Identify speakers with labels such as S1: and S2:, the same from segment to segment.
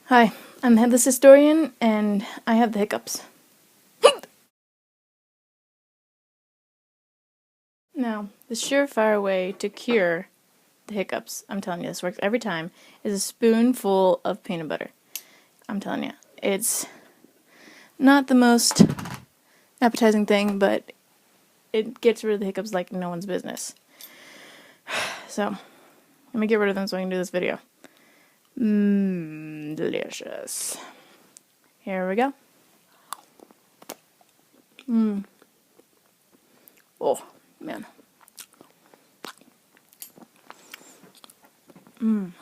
S1: Hi, I'm the Headless Historian, and I have the hiccups. Now, the surefire way to cure the hiccups, I'm telling you, this works every time, is a spoonful of peanut butter. I'm telling you, it's not the most appetizing thing, but it gets rid of the hiccups like no one's business. So, let me get rid of them so I can do this video. Delicious. Here we go. Oh, man. A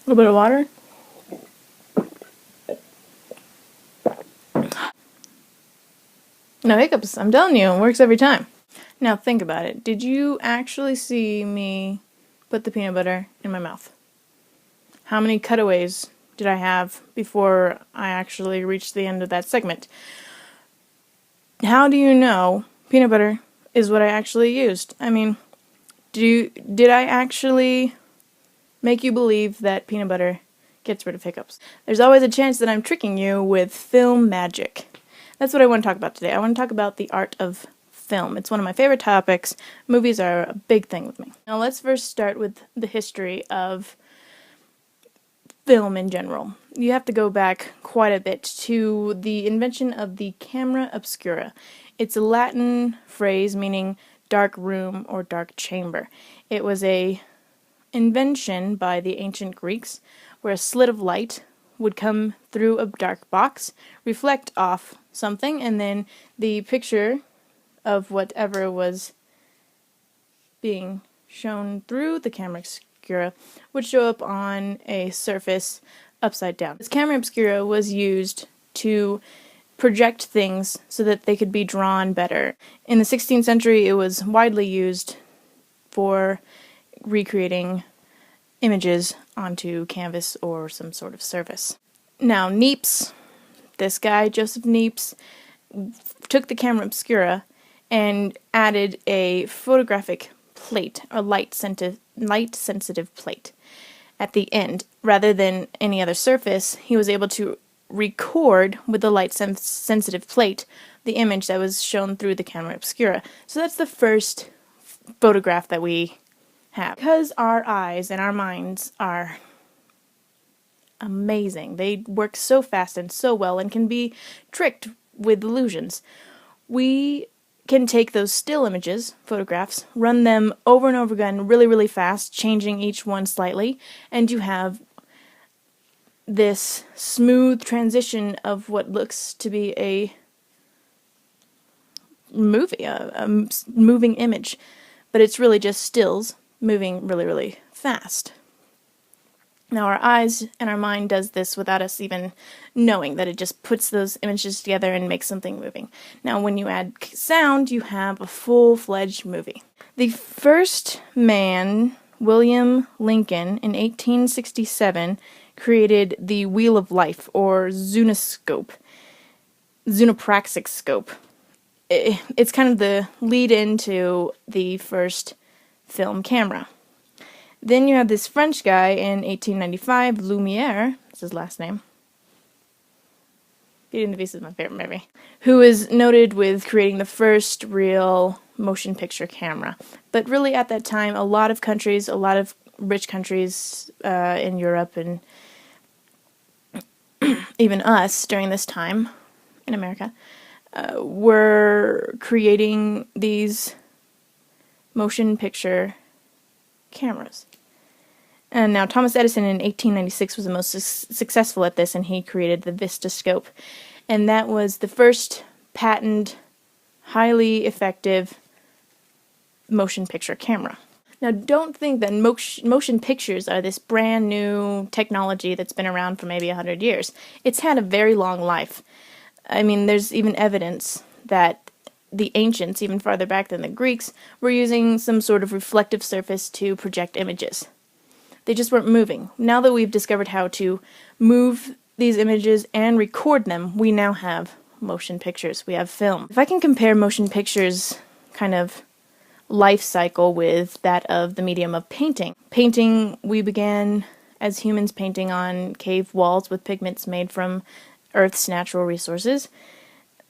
S1: little bit of water. No hiccups, I'm telling you, it works every time. Now think about it. Did you actually see me put the peanut butter in my mouth? How many cutaways did I have before I actually reached the end of that segment? How do you know peanut butter is what I actually used? I mean, did I actually make you believe that peanut butter gets rid of hiccups? There's always a chance that I'm tricking you with film magic. That's what I want to talk about today. I want to talk about the art of film. It's one of my favorite topics. Movies are a big thing with me. Now let's first start with the history of film in general. You have to go back quite a bit to the invention of the camera obscura. It's a Latin phrase meaning dark room or dark chamber. It was a invention by the ancient Greeks where a slit of light would come through a dark box, reflect off something, and then the picture of whatever was being shown through the camera obscura would show up on a surface upside down. This camera obscura was used to project things so that they could be drawn better. In the 16th century, it was widely used for recreating images onto canvas or some sort of surface. Now, Niepce, this guy, Joseph Niepce, took the camera obscura and added a photographic plate, a light-sensitive plate at the end. Rather than any other surface, he was able to record with the light-sensitive plate the image that was shown through the camera obscura. So that's the first photograph that we have. Because our eyes and our minds are amazing, they work so fast and so well and can be tricked with illusions, we can take those still images, photographs, run them over and over again really, really fast, changing each one slightly, and you have this smooth transition of what looks to be a movie, a moving image, but it's really just stills moving really, really fast. Now our eyes and our mind does this without us even knowing that it just puts those images together and makes something moving. Now when you add sound, you have a full-fledged movie. The first man, William Lincoln, in 1867, created the Wheel of Life, or Zunoscope, Zunopraxic scope. It's kind of the lead into the first film camera. Then you have this French guy in 1895, Lumiere, that's his last name. Beauty and the Beast is my favorite movie. Who is noted with creating the first real motion picture camera. But really at that time, a lot of countries, a lot of rich countries in Europe and even us during this time in America, were creating these motion picture cameras. And now Thomas Edison in 1896 was the most successful at this, and he created the Vistascope. And that was the first patented, highly effective motion picture camera. Now don't think that motion pictures are this brand new technology that's been around for maybe 100 years. It's had a very long life. I mean, there's even evidence that the ancients, even farther back than the Greeks, were using some sort of reflective surface to project images. They just weren't moving. Now that we've discovered how to move these images and record them, we now have motion pictures. We have film. If I can compare motion pictures kind of life cycle with that of the medium of painting. Painting, we began as humans painting on cave walls with pigments made from Earth's natural resources.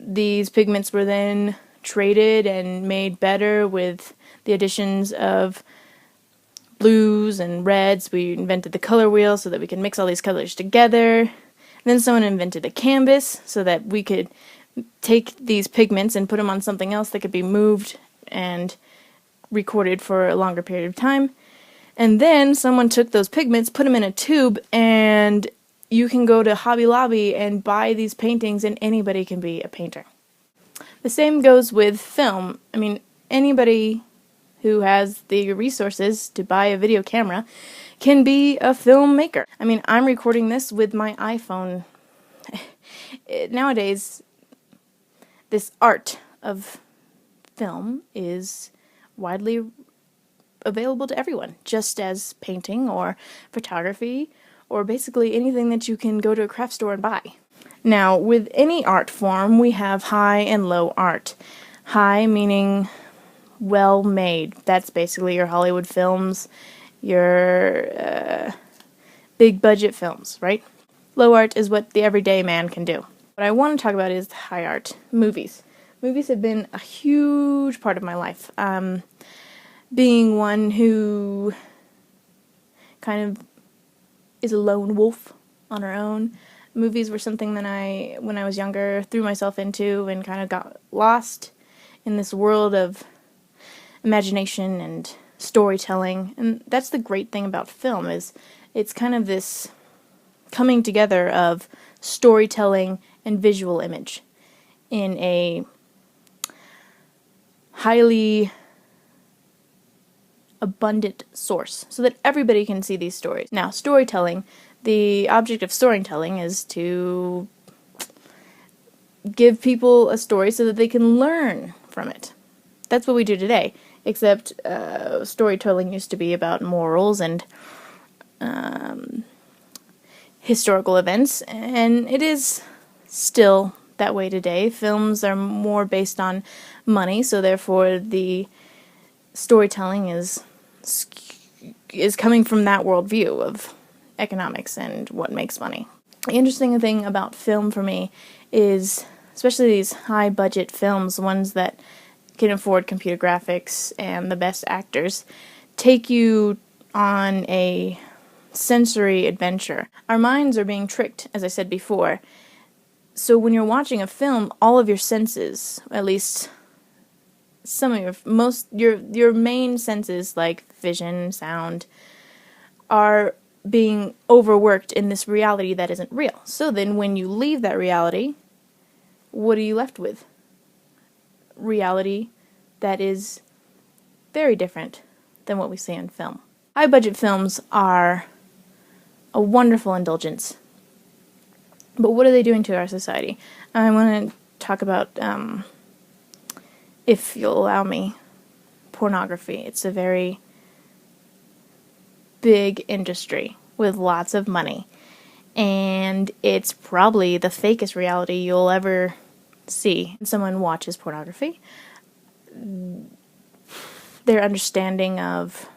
S1: These pigments were then traded and made better with the additions of blues and reds. We invented the color wheel so that we could mix all these colors together. And then someone invented a canvas so that we could take these pigments and put them on something else that could be moved and recorded for a longer period of time. And then someone took those pigments, put them in a tube, and you can go to Hobby Lobby and buy these paintings, and anybody can be a painter. The same goes with film. I mean, anybody who has the resources to buy a video camera can be a filmmaker. I mean, I'm recording this with my iPhone. Nowadays, this art of film is widely available to everyone, just as painting or photography or basically anything that you can go to a craft store and buy. Now, with any art form, we have high and low art. High meaning well made. That's basically your Hollywood films, your big budget films, right? Low art is what the everyday man can do. What I want to talk about is high art, movies. Movies have been a huge part of my life. Being one who kind of is a lone wolf on her own, movies were something that when I was younger, threw myself into and kind of got lost in this world of imagination and storytelling. And that's the great thing about film, is it's kind of this coming together of storytelling and visual image in a highly abundant source so that everybody can see these stories. Now, storytelling, the object of storytelling is to give people a story so that they can learn from it. That's what we do today, except storytelling used to be about morals and historical events, and it is still that way today. Films are more based on money, so therefore the storytelling is coming from that worldview of economics and what makes money. The interesting thing about film for me is, especially these high budget films, ones that can afford computer graphics and the best actors, take you on a sensory adventure. Our minds are being tricked, as I said before. So when you're watching a film, all of your senses, at least some of your main senses like vision, sound, are being overworked in this reality that isn't real. So then when you leave that reality, what are you left with? Reality that is very different than what we see in film. High budget films are a wonderful indulgence. But what are they doing to our society? I want to talk about, if you'll allow me, pornography. It's a very big industry with lots of money. And it's probably the fakest reality you'll ever see. When someone watches pornography, their understanding of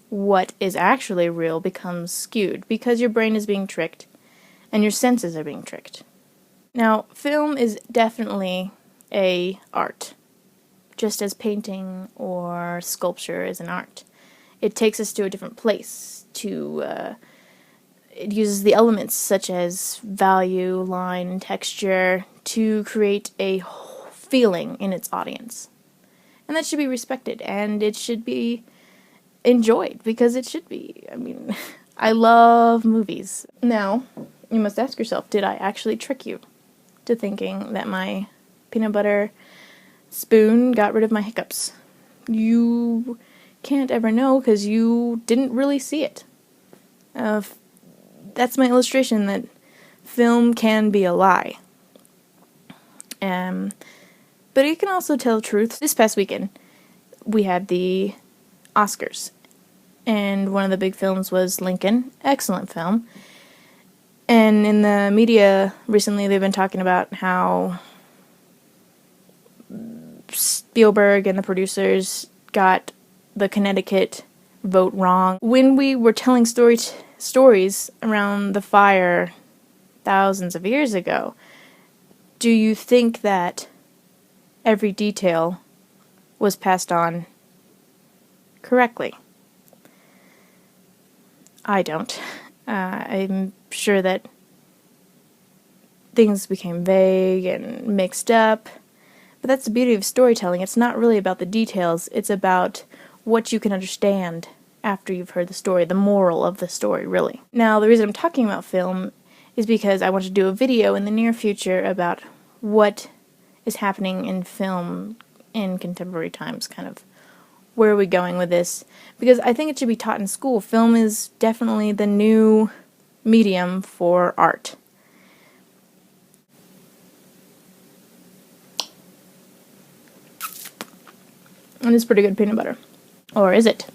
S1: what is actually real becomes skewed because your brain is being tricked and your senses are being tricked. Now, film is definitely a art, just as painting or sculpture is an art. It takes us to a different place. It uses the elements such as value, line, and texture to create a feeling in its audience. And that should be respected, and it should be enjoyed, because it should be. I mean, I love movies. Now, you must ask yourself, did I actually trick you to thinking that my peanut butter spoon got rid of my hiccups? You can't ever know because you didn't really see it. That's my illustration that film can be a lie. But it can also tell truth. This past weekend, we had the Oscars, and one of the big films was Lincoln. Excellent film. And in the media recently, they've been talking about how Spielberg and the producers got the Connecticut vote wrong. When we were telling stories around the fire thousands of years ago, do you think that every detail was passed on correctly? I don't. I'm sure that things became vague and mixed up, but that's the beauty of storytelling. It's not really about the details, it's about what you can understand after you've heard the story, the moral of the story, really. Now, the reason I'm talking about film is because I want to do a video in the near future about what is happening in film in contemporary times, kind of where are we going with this, because I think it should be taught in school. Film is definitely the new medium for art. And it's pretty good peanut butter. Or is it?